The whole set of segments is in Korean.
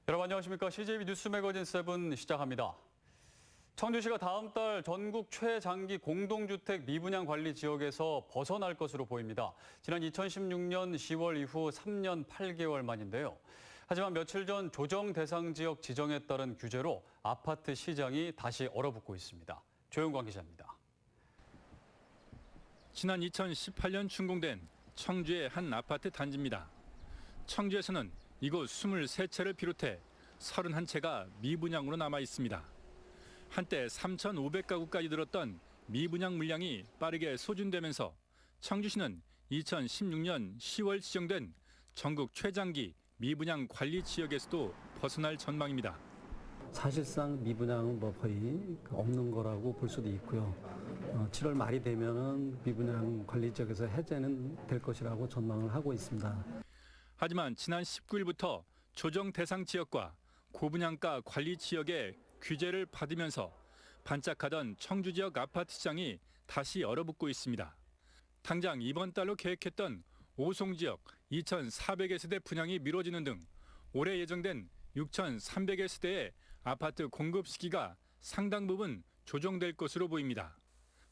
여러분 안녕하십니까? CJB 뉴스 매거진 7 시작합니다. 청주시가 다음 달 전국 최장기 공동주택 미분양 관리 지역에서 벗어날 것으로 보입니다. 지난 2016년 10월 이후 3년 8개월 만인데요. 하지만 며칠 전 조정 대상 지역 지정에 따른 규제로 아파트 시장이 다시 얼어붙고 있습니다. 조영광 기자입니다. 지난 2018년 준공된 청주의 한 아파트 단지입니다. 청주에서는 이곳 23채를 비롯해 31채가 미분양으로 남아 있습니다. 한때 3,500가구까지 늘었던 미분양 물량이 빠르게 소진되면서 청주시는 2016년 10월 지정된 전국 최장기 미분양 관리 지역에서도 벗어날 전망입니다. 사실상 미분양은 거의 없는 거라고 볼 수도 있고요. 7월 말이 되면은 미분양 관리 지역에서 해제는 될 것이라고 전망을 하고 있습니다. 하지만 지난 19일부터 조정 대상 지역과 고분양가 관리 지역의 규제를 받으면서 반짝하던 청주 지역 아파트 시장이 다시 얼어붙고 있습니다. 당장 이번 달로 계획했던 오송 지역 2,400여 세대 분양이 미뤄지는 등 올해 예정된 6,300여 세대의 아파트 공급 시기가 상당 부분 조정될 것으로 보입니다.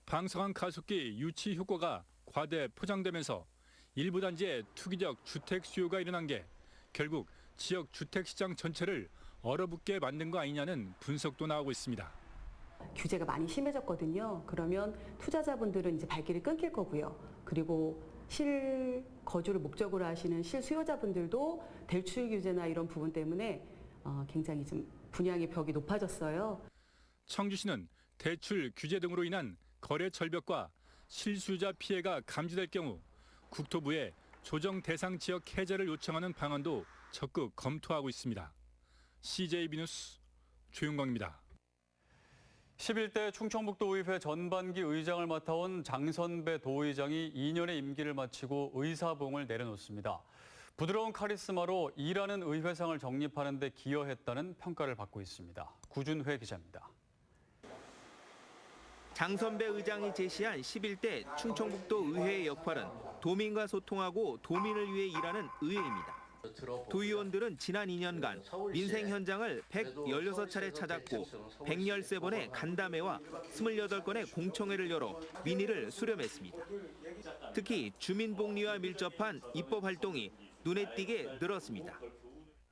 방사능 가속기 유치 효과가 과대 포장되면서 일부 단지의 투기적 주택 수요가 일어난 게 결국 지역 주택 시장 전체를 얼어붙게 만든 거 아니냐는 분석도 나오고 있습니다. 규제가 많이 심해졌거든요. 그러면 투자자분들은 이제 발길이 끊길 거고요. 그리고 실거주를 목적으로 하시는 실수요자분들도 대출 규제나 이런 부분 때문에 굉장히 좀 분양의 벽이 높아졌어요. 청주시는 대출 규제 등으로 인한 거래 절벽과 실수요자 피해가 감지될 경우 국토부에 조정 대상 지역 해제를 요청하는 방안도 적극 검토하고 있습니다. CJB 뉴스 조윤광입니다. 11대 충청북도의회 전반기 의장을 맡아온 장선배 도의장이 2년의 임기를 마치고 의사봉을 내려놓습니다. 부드러운 카리스마로 일하는 의회상을 정립하는 데 기여했다는 평가를 받고 있습니다. 구준회 기자입니다. 장선배 의장이 제시한 11대 충청북도 의회의 역할은 도민과 소통하고 도민을 위해 일하는 의회입니다. 도의원들은 지난 2년간 민생 현장을 116차례 찾았고 113번의 간담회와 28건의 공청회를 열어 민의를 수렴했습니다. 특히 주민복리와 밀접한 입법 활동이 눈에 띄게 늘었습니다.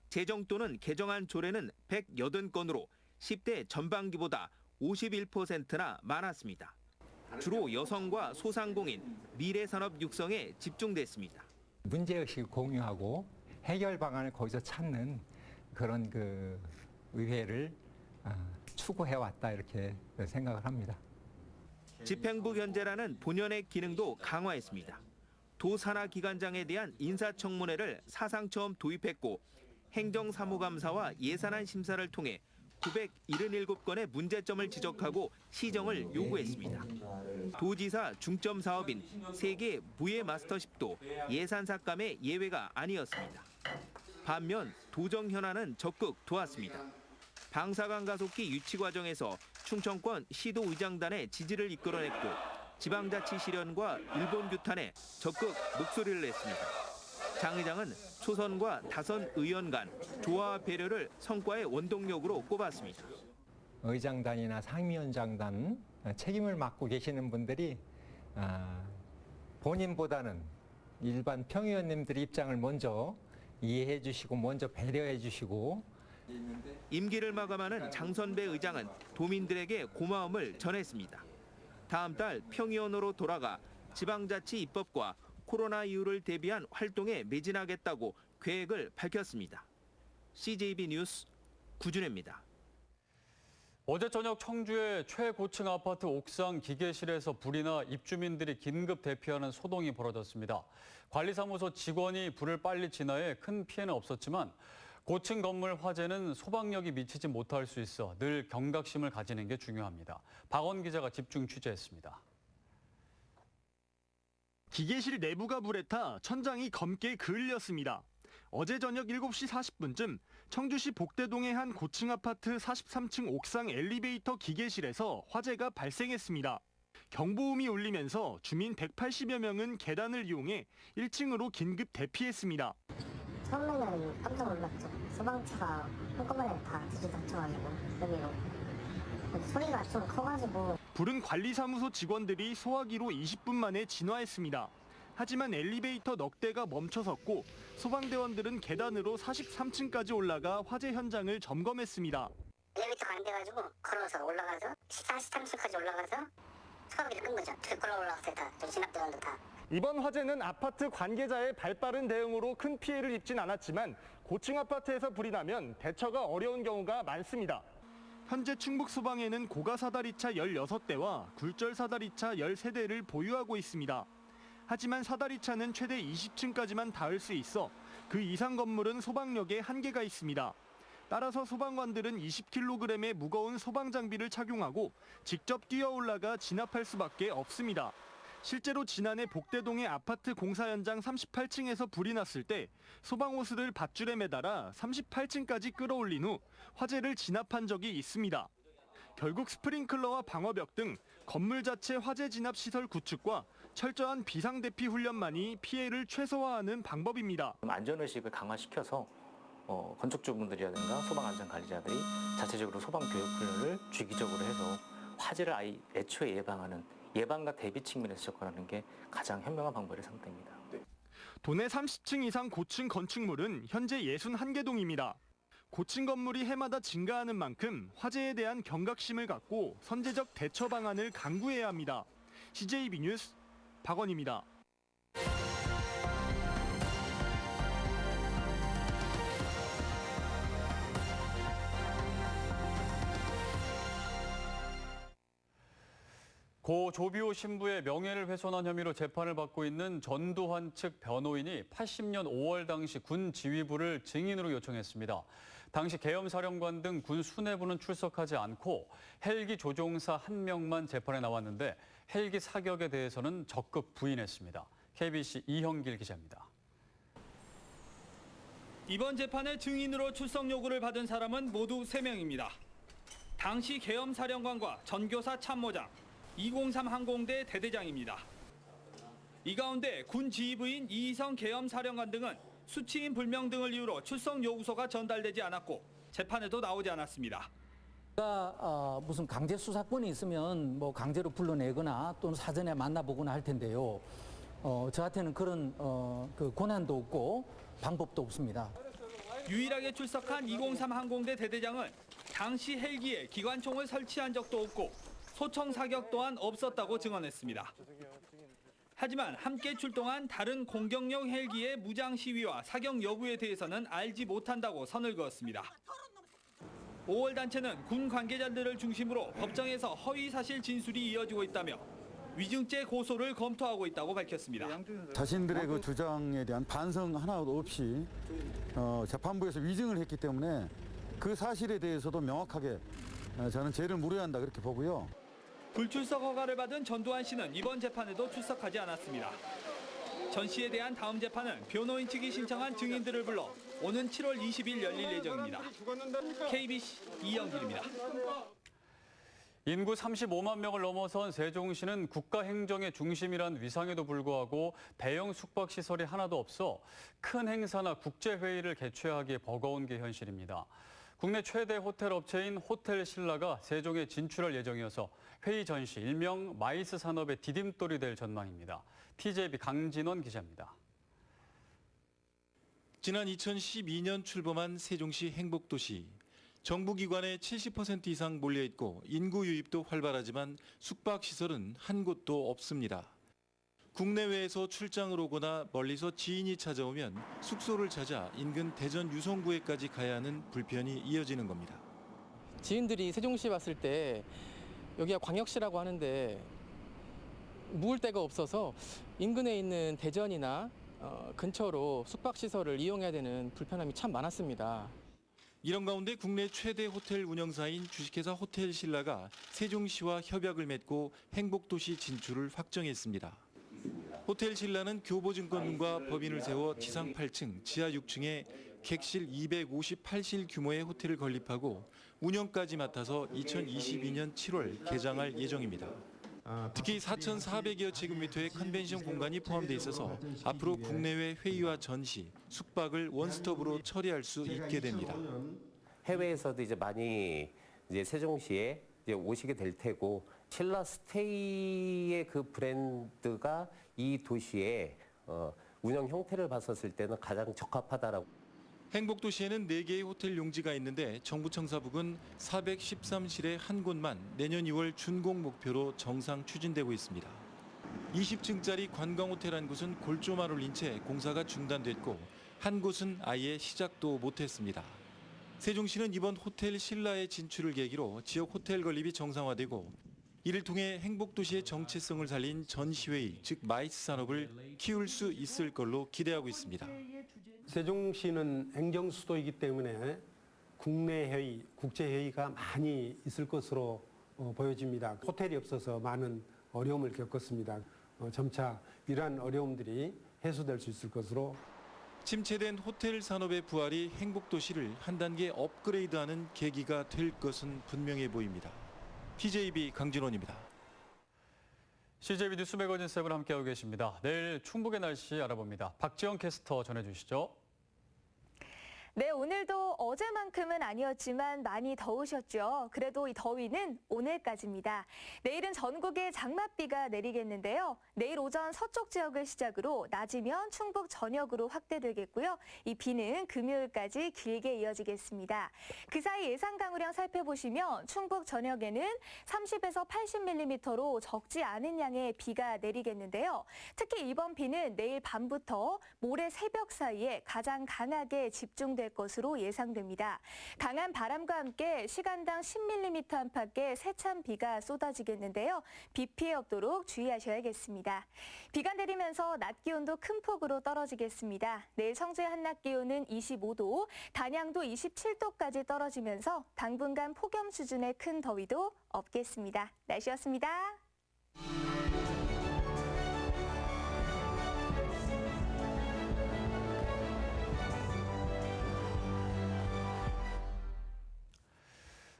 제정 또는 개정안 조례는 180건으로 10대 전반기보다 51%나 많았습니다. 주로 여성과 소상공인, 미래산업 육성에 집중됐습니다. 문제의식을 공유하고 해결 방안을 거기서 찾는 그런 의회를 추구해왔다 이렇게 생각을 합니다. 집행부 견제라는 본연의 기능도 강화했습니다. 도산하기관장에 대한 인사청문회를 사상 처음 도입했고 행정사무감사와 예산안 심사를 통해 977건의 문제점을 지적하고 시정을 요구했습니다. 도지사 중점 사업인 세계 무예 마스터십도 예산 삭감의 예외가 아니었습니다. 반면 도정 현안은 적극 도왔습니다. 방사강 가속기 유치 과정에서 충청권 시도의장단의 지지를 이끌어냈고 지방자치 실현과 일본 규탄에 적극 목소리를 냈습니다. 장 의장은 초선과 다선 의원 간 조화와 배려를 성과의 원동력으로 꼽았습니다. 의장단이나 상임위원장단 책임을 맡고 계시는 분들이 본인보다는 일반 평의원님들 입장을 먼저 이해해 주시고 먼저 배려해 주시고 임기를 마감하는 장선배 의장은 도민들에게 고마움을 전했습니다. 다음 달 평의원으로 돌아가 지방자치 입법과 코로나 이후를 대비한 활동에 매진하겠다고 계획을 밝혔습니다. CJB 뉴스 구준혜입니다. 어제 저녁 청주의 최고층 아파트 옥상 기계실에서 불이 나 입주민들이 긴급 대피하는 소동이 벌어졌습니다. 관리사무소 직원이 불을 빨리 진화해 큰 피해는 없었지만 고층 건물 화재는 소방력이 미치지 못할 수 있어 늘 경각심을 가지는 게 중요합니다. 박원 기자가 집중 취재했습니다. 기계실 내부가 불에 타 천장이 검게 그을렸습니다. 어제 저녁 7시 40분쯤 청주시 복대동의 한 고층 아파트 43층 옥상 엘리베이터 기계실에서 화재가 발생했습니다. 경보음이 울리면서 주민 180여 명은 계단을 이용해 1층으로 긴급 대피했습니다. 처음에는 깜짝 놀랐죠. 소방차가 한꺼번에 다 들이닥쳐가지고 여기로 소리가 좀 커가지고. 불은 관리사무소 직원들이 소화기로 20분 만에 진화했습니다. 하지만 엘리베이터 넉 대가 멈춰섰고 소방대원들은 계단으로 43층까지 올라가 화재 현장을 점검했습니다. 엘리베이터가 안 돼가지고 걸어서 올라가서 43층까지 올라가서 소화기를 끈 거죠. 걸어 올라갔어요. 다 진압대원도 다. 이번 화재는 아파트 관계자의 발빠른 대응으로 큰 피해를 입진 않았지만 고층 아파트에서 불이 나면 대처가 어려운 경우가 많습니다. 현재 충북 소방에는 고가 사다리차 16대와 굴절 사다리차 13대를 보유하고 있습니다. 하지만 사다리차는 최대 20층까지만 닿을 수 있어 그 이상 건물은 소방력에 한계가 있습니다. 따라서 소방관들은 20kg의 무거운 소방 장비를 착용하고 직접 뛰어 올라가 진압할 수밖에 없습니다. 실제로 지난해 복대동의 아파트 공사 현장 38층에서 불이 났을 때 소방호스를 밧줄에 매달아 38층까지 끌어올린 후 화재를 진압한 적이 있습니다. 결국 스프링클러와 방어벽 등 건물 자체 화재 진압 시설 구축과 철저한 비상대피 훈련만이 피해를 최소화하는 방법입니다. 안전의식을 강화시켜서 건축주분들이라든가 소방안전관리자들이 자체적으로 소방교육 훈련을 주기적으로 해서 화재를 애초에 예방하는 예방과 대비 측면에서 접근하는 게 가장 현명한 방법이라 생각됩니다. 도내 30층 이상 고층 건축물은 현재 61개동입니다. 고층 건물이 해마다 증가하는 만큼 화재에 대한 경각심을 갖고 선제적 대처 방안을 강구해야 합니다. CJB 뉴스 박원입니다. 고 조비오 신부의 명예를 훼손한 혐의로 재판을 받고 있는 전두환 측 변호인이 80년 5월 당시 군 지휘부를 증인으로 요청했습니다. 당시 계엄사령관 등 군 수뇌부는 출석하지 않고 헬기 조종사 1명만 재판에 나왔는데 헬기 사격에 대해서는 적극 부인했습니다. KBC 이형길 기자입니다. 이번 재판에 증인으로 출석 요구를 받은 사람은 모두 3명입니다. 당시 계엄사령관과 전교사 참모장, 203 항공대 대대장입니다. 이 가운데 군 지휘부인 이희성 계엄사령관 등은 수치인 불명 등을 이유로 출석 요구서가 전달되지 않았고 재판에도 나오지 않았습니다. 무슨 강제 수사권이 있으면 뭐 강제로 불러내거나 또는 사전에 만나보거나 할 텐데요. 저한테는 그런 그 권한도 없고 방법도 없습니다. 유일하게 출석한 203 항공대 대대장은 당시 헬기에 기관총을 설치한 적도 없고 소총 사격 또한 없었다고 증언했습니다. 하지만 함께 출동한 다른 공격용 헬기의 무장 시위와 사격 여부에 대해서는 알지 못한다고 선을 그었습니다. 5월 단체는 군 관계자들을 중심으로 법정에서 허위 사실 진술이 이어지고 있다며 위증죄 고소를 검토하고 있다고 밝혔습니다. 자신들의 그 주장에 대한 반성 하나도 없이 재판부에서 위증을 했기 때문에 그 사실에 대해서도 명확하게 저는 죄를 물어야 한다 그렇게 보고요. 불출석 허가를 받은 전두환 씨는 이번 재판에도 출석하지 않았습니다. 전 씨에 대한 다음 재판은 변호인 측이 신청한 증인들을 불러 오는 7월 20일 열릴 예정입니다. KBC 이영길입니다. 인구 35만 명을 넘어선 세종시는 국가행정의 중심이란 위상에도 불구하고 대형 숙박시설이 하나도 없어 큰 행사나 국제회의를 개최하기 버거운 게 현실입니다. 국내 최대 호텔 업체인 호텔신라가 세종에 진출할 예정이어서 회의 전시 일명 마이스 산업의 디딤돌이 될 전망입니다. TJB 강진원 기자입니다. 지난 2012년 출범한 세종시 행복도시. 정부기관의 70% 이상 몰려있고 인구 유입도 활발하지만 숙박시설은 한 곳도 없습니다. 국내외에서 출장을 오거나 멀리서 지인이 찾아오면 숙소를 찾아 인근 대전 유성구에까지 가야 하는 불편이 이어지는 겁니다. 지인들이 세종시 왔을 때 여기가 광역시라고 하는데 묵을 데가 없어서 인근에 있는 대전이나 근처로 숙박시설을 이용해야 되는 불편함이 참 많았습니다. 이런 가운데 국내 최대 호텔 운영사인 주식회사 호텔신라가 세종시와 협약을 맺고 행복도시 진출을 확정했습니다. 호텔신라는 교보증권과 법인을 세워 지상 8층, 지하 6층에 객실 258실 규모의 호텔을 건립하고 운영까지 맡아서 2022년 7월 개장할 예정입니다. 특히 4,400여 제곱미터의 컨벤션 공간이 포함돼 있어서 앞으로 국내외 회의와 전시, 숙박을 원스톱으로 처리할 수 있게 됩니다. 해외에서도 이제 많이 이제 세종시에 이제 오시게 될 테고 신라 스테이의 그 브랜드가 이 도시의 운영 형태를 봤었을 때는 가장 적합하다라고. 행복도시에는 4개의 호텔 용지가 있는데 정부 청사북은 413실의 한 곳만 내년 2월 준공 목표로 정상 추진되고 있습니다. 20층짜리 관광호텔 한 곳은 골조만 올린 채 공사가 중단됐고 한 곳은 아예 시작도 못했습니다. 세종시는 이번 호텔 신라의 진출을 계기로 지역 호텔 건립이 정상화되고 이를 통해 행복도시의 정체성을 살린 전시회의, 즉 마이스 산업을 키울 수 있을 걸로 기대하고 있습니다. 세종시는 행정수도이기 때문에 국내 회의, 국제 회의가 많이 있을 것으로 보여집니다. 호텔이 없어서 많은 어려움을 겪었습니다. 점차 이러한 어려움들이 해소될 수 있을 것으로. 침체된 호텔 산업의 부활이 행복도시를 한 단계 업그레이드하는 계기가 될 것은 분명해 보입니다. TJB 강진원입니다. CJB 뉴스 매거진 7 함께하고 계십니다. 내일 충북의 날씨 알아봅니다. 박지영 캐스터 전해주시죠. 네, 오늘도 어제만큼은 아니었지만 많이 더우셨죠. 그래도 이 더위는 오늘까지입니다. 내일은 전국에 장맛비가 내리겠는데요. 내일 오전 서쪽 지역을 시작으로 낮이면 충북 전역으로 확대되겠고요. 이 비는 금요일까지 길게 이어지겠습니다. 그 사이 예상 강우량 살펴보시면 충북 전역에는 30에서 80mm로 적지 않은 양의 비가 내리겠는데요. 특히 이번 비는 내일 밤부터 모레 새벽 사이에 가장 강하게 집중될 것으로 예상됩니다. 강한 바람과 함께 시간당 10mm 안팎의 세찬 비가 쏟아지겠는데요. 비 피해 없도록 주의하셔야겠습니다. 비가 내리면서 낮 기온도 큰 폭으로 떨어지겠습니다. 내일 청주의 한낮 기온은 25도, 단양도 27도까지 떨어지면서 당분간 폭염 수준의 큰 더위도 없겠습니다. 날씨였습니다.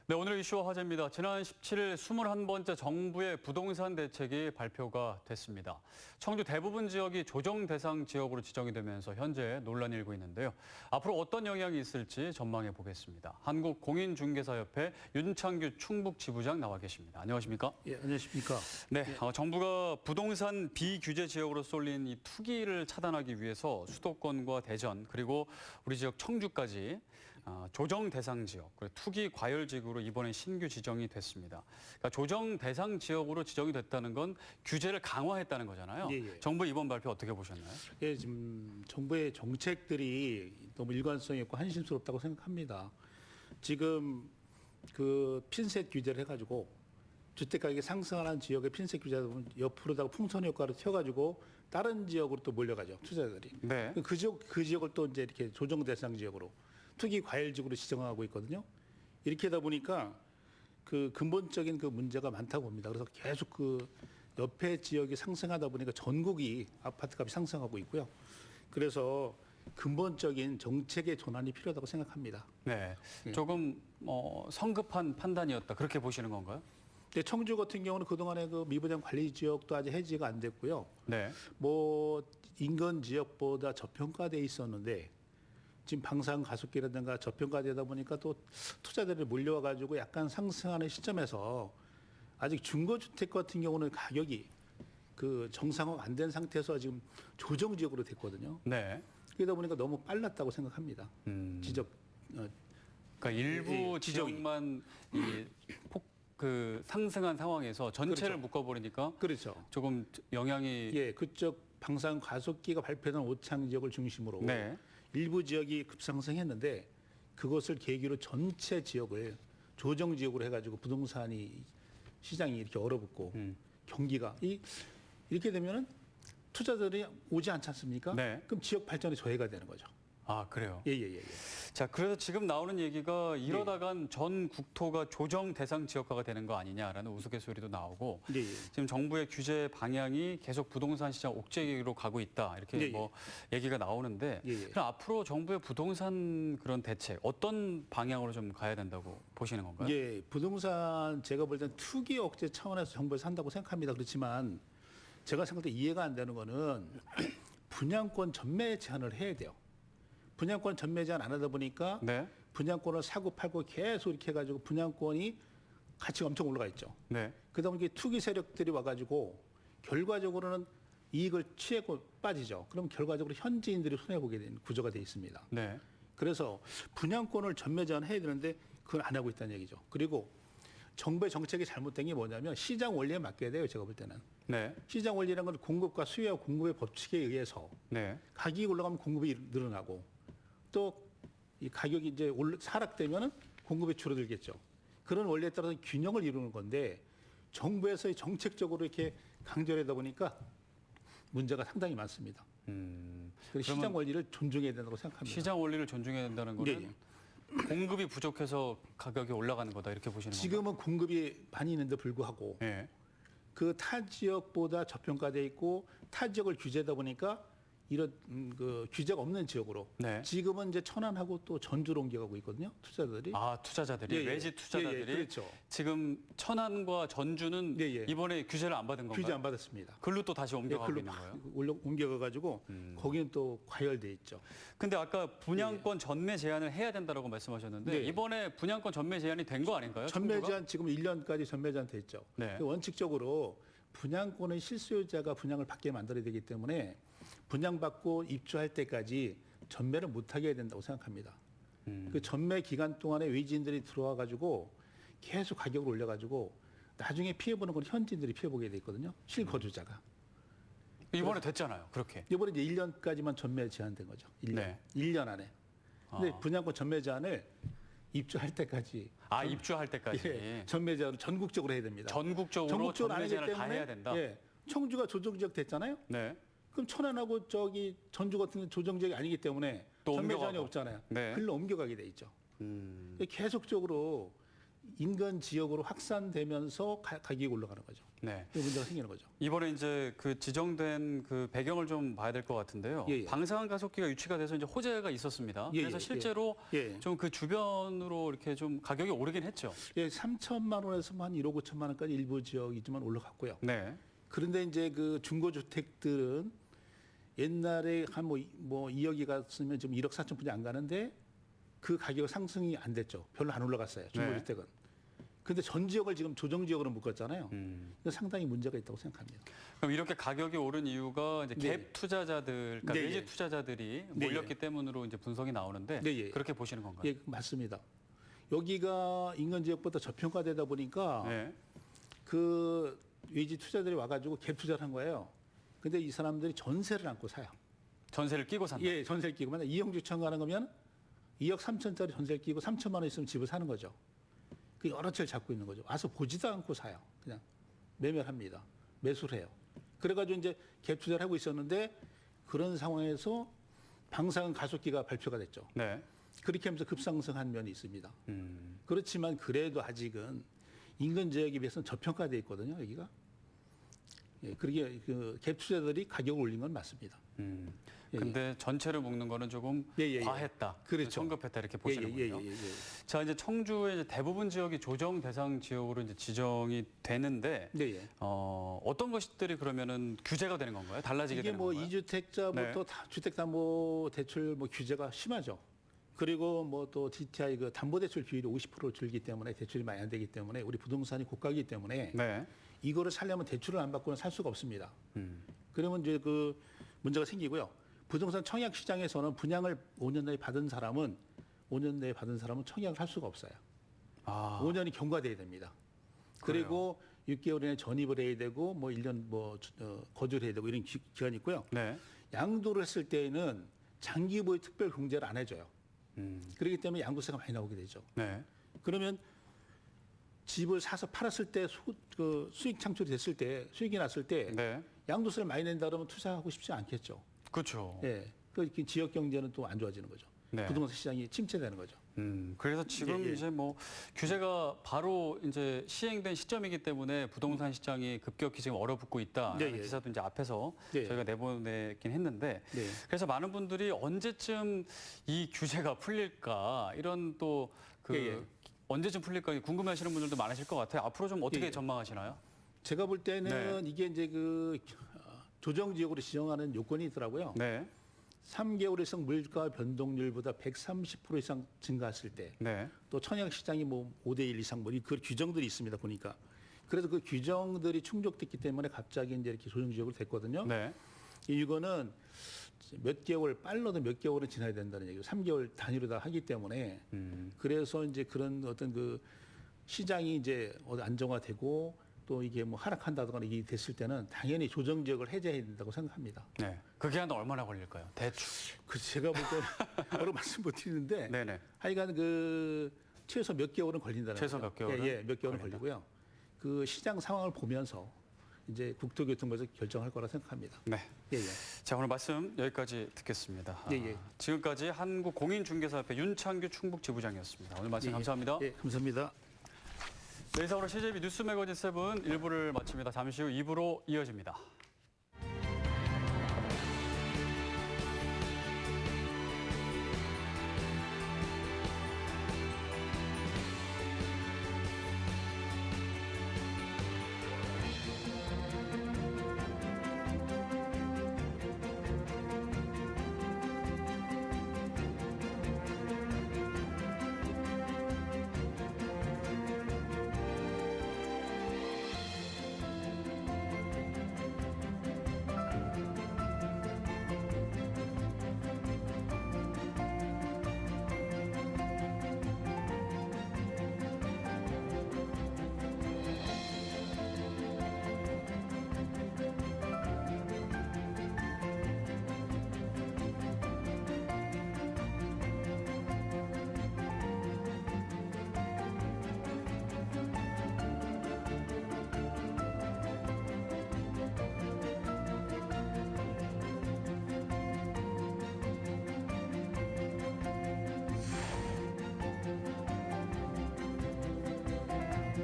네, 오늘 이슈와 화제입니다. 지난 17일 21번째 정부의 부동산 대책이 발표가 됐습니다. 청주 대부분 지역이 조정 대상 지역으로 지정이 되면서 현재 논란이 일고 있는데요. 앞으로 어떤 영향이 있을지 전망해 보겠습니다. 한국공인중개사협회 윤창규 충북 지부장 나와 계십니다. 안녕하십니까? 예, 안녕하십니까? 네, 정부가 부동산 비규제 지역으로 쏠린 이 투기를 차단하기 위해서 수도권과 대전 그리고 우리 지역 청주까지 조정 대상 지역, 그리고 투기 과열 지역으로 이번에 신규 지정이 됐습니다. 그러니까 조정 대상 지역으로 지정이 됐다는 건 규제를 강화했다는 거잖아요. 예. 정부 이번 발표 어떻게 보셨나요? 예, 지금 정부의 정책들이 너무 일관성이 없고 한심스럽다고 생각합니다. 지금 그 핀셋 규제를 해가지고 주택 가격이 상승하는 지역의 핀셋 규제다 보면 옆으로다가 풍선 효과를 튀어가지고 다른 지역으로 또 몰려가죠, 투자자들이. 네. 그 지역을 또 이제 이렇게 조정 대상 지역으로 투기 과열지구로 지정하고 있거든요. 이렇게 하다 보니까 그 근본적인 그 문제가 많다고 봅니다. 그래서 계속 그 옆에 지역이 상승하다 보니까 전국이 아파트 값이 상승하고 있고요. 그래서 근본적인 정책의 전환이 필요하다고 생각합니다. 네, 조금 성급한 판단이었다 그렇게 보시는 건가요? 네, 청주 같은 경우는 그동안에 그 미분양 관리 지역도 아직 해지가 안 됐고요. 네. 뭐 인근 지역보다 저평가돼 있었는데 지금 방산 가속기라든가 저평가되다 보니까 또 투자들이 몰려와 가지고 약간 상승하는 시점에서 아직 중고주택 같은 경우는 가격이 그 정상화 안 된 상태에서 지금 조정 지역으로 됐거든요. 네. 그러다 보니까 너무 빨랐다고 생각합니다. 그러니까 일부 지역만 그 상승한 상황에서 전체를 그렇죠. 묶어버리니까 그렇죠. 조금 영향이 그쪽 방산 가속기가 발표된 오창 지역을 중심으로 네. 일부 지역이 급상승했는데 그것을 계기로 전체 지역을 조정 지역으로 해가지고 부동산이 시장이 이렇게 얼어붙고 경기가 이렇게 되면은 투자들이 오지 않지 않습니까? 네. 그럼 지역 발전에 저해가 되는 거죠. 아, 그래요? 예. 자, 그래서 지금 나오는 얘기가 이러다간 전 국토가 조정 대상 지역화가 되는 거 아니냐라는 우스갯소리도 나오고 예. 지금 정부의 규제 방향이 계속 부동산 시장 옥죄기로 가고 있다 이렇게 예. 뭐 얘기가 나오는데 예. 그럼 앞으로 정부의 부동산 그런 대책 어떤 방향으로 좀 가야 된다고 보시는 건가요? 예, 부동산 제가 볼 때는 투기 억제 차원에서 정부에서 한다고 생각합니다. 그렇지만 제가 생각할 때 이해가 안 되는 거는 분양권 전매 제한을 해야 돼요. 분양권 전매 제한 안 하다 보니까 네. 분양권을 사고 팔고 계속 이렇게 해가지고 분양권이 가치가 엄청 올라가 있죠. 네. 그러다 보니까 투기 세력들이 와가지고 결과적으로는 이익을 취하고 빠지죠. 그럼 결과적으로 현지인들이 손해보게 되는 구조가 돼 있습니다. 네. 그래서 분양권을 전매 제한해야 되는데 그걸 안 하고 있다는 얘기죠. 그리고 정부의 정책이 잘못된 게 뭐냐면 시장 원리에 맡겨야 돼요. 제가 볼 때는. 네. 시장 원리라는 건 공급과 수요와 공급의 법칙에 의해서 네. 가격이 올라가면 공급이 늘어나고 또 이 가격이 이제 하락되면은 공급이 줄어들겠죠. 그런 원리에 따라서 균형을 이루는 건데 정부에서의 정책적으로 이렇게 강조를 하다 보니까 문제가 상당히 많습니다. 그래서 시장 원리를 존중해야 된다고 생각합니다. 시장 원리를 존중해야 된다는 거는 공급이 부족해서 가격이 올라가는 거다 이렇게 보시는 건가요? 지금은 공급이 많이 있는데 불구하고 네. 그 타 지역보다 저평가돼 있고 타 지역을 규제하다 보니까 이런 그 규제가 없는 지역으로 네. 지금은 이제 천안하고 또 전주로 옮겨가고 있거든요. 투자들이. 아, 투자자들이 예, 예. 외지 투자자들이 예, 예, 그렇죠. 지금 천안과 전주는 이번에 규제를 안 받은 건가요? 규제 안 받았습니다. 글로 또 다시 옮겨가고 글로 있는 거예요? 옮겨가가지고 거기는 또 과열돼 있죠. 근데 아까 분양권 전매 제한을 해야 된다고 말씀하셨는데 네. 이번에 분양권 전매 제한이 된 거 아닌가요? 전매 청구가? 제한 지금 1년까지 전매 제한 돼 있죠. 네. 원칙적으로 분양권은 실수요자가 분양을 받게 만들어야 되기 때문에 분양받고 입주할 때까지 전매를 못하게 해야 된다고 생각합니다. 그 전매 기간 동안에 외지인들이 들어와 가지고 계속 가격을 올려 가지고 나중에 피해 보는 건 현지인들이 피해 보게 돼 있거든요. 실거주자가. 이번에 됐잖아요. 그렇게. 이번에 이제 1년까지만 전매 제한된 거죠. 1년. 네. 1년 안에. 근데 분양권 전매 제한을 입주할 때까지. 입주할 때까지. 예, 전매 제한을 전국적으로 해야 됩니다. 전국적으로 안 전매 하기 제한을 다 때문에, 해야 된다. 예, 청주가 조정지역 됐잖아요. 네. 그럼 천안하고 저기 전주 같은 건 조정지역이 아니기 때문에 또 전매 제한이 옮겨가고. 없잖아요. 네. 글로 옮겨가게 돼 있죠. 계속적으로 인근 지역으로 확산되면서 가격이 올라가는 거죠. 네. 그 문제가 생기는 거죠. 이번에 이제 그 지정된 그 배경을 좀 봐야 될 것 같은데요. 예, 예. 방사능 가속기가 유치가 돼서 이제 호재가 있었습니다. 예, 그래서 예, 실제로 예. 좀 그 주변으로 이렇게 좀 가격이 오르긴 했죠. 예, 3천만 원에서 한 1억 5천만 원까지 일부 지역이지만 올라갔고요. 네. 그런데 이제 그 중고주택들은 옛날에 한 뭐 2억이 갔으면 지금 1억 4천뿐이 안 가는데 그 가격 상승이 안 됐죠. 별로 안 올라갔어요. 중고주택은. 근데 전 지역을 지금 조정 지역으로 묶었잖아요. 이거 상당히 문제가 있다고 생각합니다. 그럼 이렇게 가격이 오른 이유가 이제 네. 갭 투자자들, 그러니까 네, 외지 예. 투자자들이 네, 몰렸기 예. 때문으로 이제 분석이 나오는데 네, 예. 그렇게 보시는 건가요? 예, 맞습니다. 여기가 인근 지역보다 저평가되다 보니까 네. 그 외지 투자들이 와가지고 갭 투자를 한 거예요. 근데 이 사람들이 전세를 안고 사요. 전세를 끼고 산다. 예, 전세를 끼고 만약 2억 6천 가는 거면 2억 3천짜리 전세를 끼고 3천만 원 있으면 집을 사는 거죠. 그 여러 채를 잡고 있는 거죠. 와서 보지도 않고 사요. 그냥 매매합니다. 매수를 해요. 그래가지고 이제 갭 투자를 하고 있었는데 그런 상황에서 방사능 가속기가 발표가 됐죠. 네. 그렇게 하면서 급상승한 면이 있습니다. 그렇지만 그래도 아직은 인근 지역에 비해서는 저평가되어 있거든요. 여기가. 예, 그러게 그 갭 투자들이 가격을 올린 건 맞습니다. 근데 전체를 묶는 거는 조금 과했다. 그렇죠. 성급했다 이렇게 보시는군요. 예. 자, 이제 청주의 이제 대부분 지역이 조정 대상 지역으로 이제 지정이 되는데 어떤 것들이 그러면은 규제가 되는 건가요? 달라지게 이게 되는 뭐 건가요? 2주택자부터 주택담보대출 뭐 규제가 심하죠. 그리고 뭐 또 DTI 그 담보대출 비율이 50%를 줄기 때문에 대출이 많이 안 되기 때문에 우리 부동산이 고가이기 때문에 네. 이거를 살려면 대출을 안 받고는 살 수가 없습니다. 그러면 이제 그 문제가 생기고요. 부동산 청약 시장에서는 분양을 5년 내에 받은 사람은 청약을 할 수가 없어요. 5년이 경과돼야 됩니다. 그리고 6개월 이내 전입을 해야 되고 뭐 1년 뭐 거주를 해야 되고 이런 기간이 있고요. 네. 양도를 했을 때에는 장기 보유 특별 공제를 안 해줘요. 그렇기 때문에 양도세가 많이 나오게 되죠. 네. 그러면 집을 사서 팔았을 때 수익 창출이 됐을 때 수익이 났을 때 양도세를 많이 낸다 그러면 투자하고 싶지 않겠죠. 그렇죠. 예. 그 지역 경제는 또 안 좋아지는 거죠. 네. 부동산 시장이 침체되는 거죠. 그래서 지금 이제 뭐 규제가 바로 이제 시행된 시점이기 때문에 부동산 시장이 급격히 지금 얼어붙고 있다. 네, 예. 기사도 이제 앞에서 네. 저희가 내보내긴 했는데 네. 그래서 많은 분들이 언제쯤 이 규제가 풀릴까 이런 또 그 예, 예. 언제쯤 풀릴까 궁금해하시는 분들도 많으실 것 같아요. 앞으로 좀 어떻게 예, 예. 전망하시나요? 제가 볼 때는 네. 이게 이제 그 조정 지역으로 지정하는 요건이 있더라고요. 네. 3개월 이상 물가 변동률보다 130% 이상 증가했을 때, 네. 또 청약 시장이 뭐 5대1 이상 뭐 그 규정들이 있습니다 보니까. 그래서 그 규정들이 충족됐기 때문에 갑자기 이제 이렇게 조정 지역으로 됐거든요. 네. 이거는 몇 개월 빨라도 몇 개월은 지나야 된다는 얘기고 3개월 단위로 다 하기 때문에 그래서 이제 그런 어떤 그 시장이 이제 안정화되고 또 이게 뭐 하락한다거나 이게 됐을 때는 당연히 조정 지역을 해제해야 된다고 생각합니다. 네. 그 기간 얼마나 걸릴까요? 대충. 그 제가 볼 때 바로 말씀 못 드리는데 네네. 하여간 그 최소 몇 개월은 걸린다는 최소 거죠. 몇 개월은? 예, 몇 개월은 걸리고요. 그 시장 상황을 보면서 이제 국토교통부에서 결정할 거라 생각합니다. 네. 예, 예. 자, 오늘 말씀 여기까지 듣겠습니다. 예, 예. 지금까지 한국공인중개사협회 윤창규 충북지부장이었습니다. 오늘 말씀 예, 예. 감사합니다. 예, 감사합니다. 네, 이상으로 CJB 뉴스 매거진 7 1부를 마칩니다. 잠시 후 2부로 이어집니다.